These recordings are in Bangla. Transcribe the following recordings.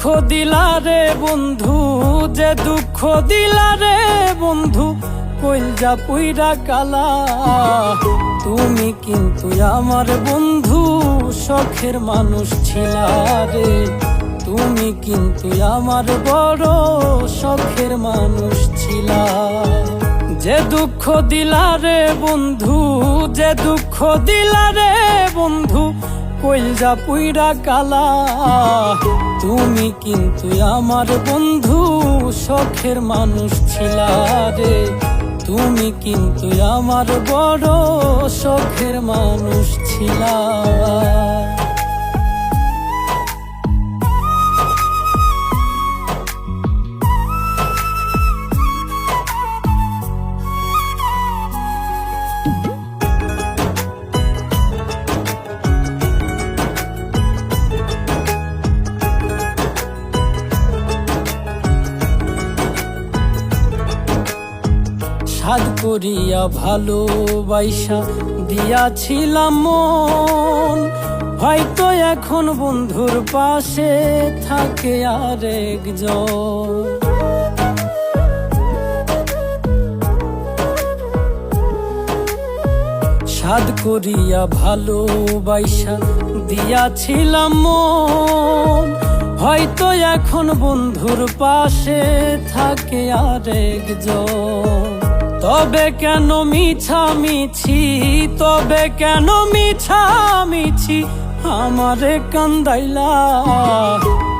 দুঃখ দিলা রে বন্ধু, যে দুঃখ দিলা রে বন্ধু, কইলজা পুইরা কালা। তুমি কিন্তু আমার বন্ধু শখের মানুষ ছিলা রে, তুমি কিন্তু আমার বড় শখের মানুষ ছিলা। যে দুঃখ দিলা রে বন্ধু, যে দুঃখ দিলা রে বন্ধু, কইলজা পুইরা কালা। তুমি কিন্তু আমার বন্ধু শখের মানুষ ছিলা রে, তুমি কিন্তু আমার বড় শখের মানুষ ছিলা। সাধ করিয়া ভালোবাসা দিয়াছিলাম মন, হয়তো এখন বন্ধুর পাশে থাকে আরেকজন। সাধ করিয়া ভালোবাসা দিয়াছিলাম মন, হয়তো এখন বন্ধুর পাশে থাকে আরেকজন। তবে কেন মিছামিছি, তবে কেন মিছামিছি আমারে কান্দাইলা।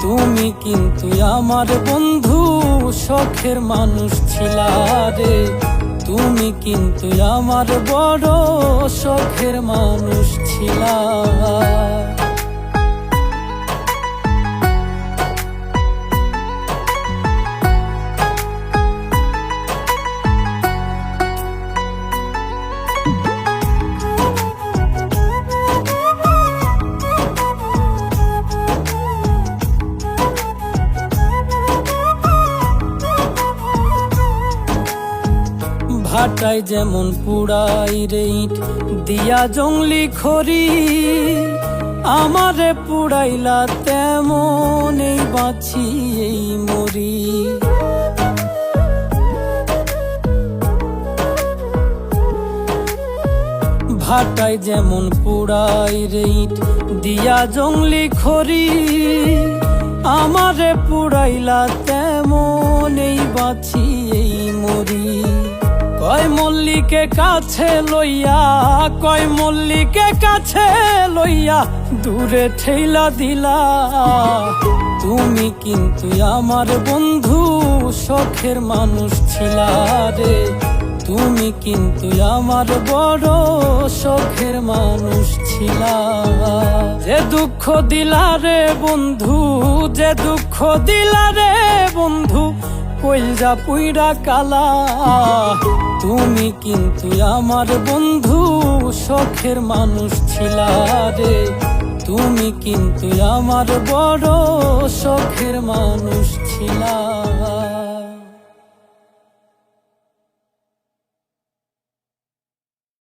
তুমি কিন্তু আমার বন্ধু শখের মানুষ ছিলা রে, তুমি কিন্তু আমার বড় শখের মানুষ ছিলা। ভাটায় যেমন পুড়াই রে ইট দিয়া জংলি খড়ি, আমারে পুড়াইলা তেমন এই বাঁচি এই মরি। ভাটায় যেমন পুড়াই রে ইট দিয়া জংলি খড়ি, আমারে পুড়াইলা তেমন এই বাঁচি এই মরি। কয় মল্লিকে কাছে লইয়া, কয় মল্লিকে কাছে লইয়া দূরে ঠেলা দিলা। তুমি কিন্তু আমার বন্ধু শখের মানুষ ছিলা রে, তুমি কিন্তু আমার বড় শখের মানুষ ছিলা। যে দুঃখ দিলা রে বন্ধু, যে দুঃখ দিলা রে বন্ধু, কইলজা পুইরা কালা। তুমি কিন্তু আমার বন্ধু শখের মানুষ ছিলা রে, তুমি কিন্তু আমার বড় শখের মানুষ ছিলা।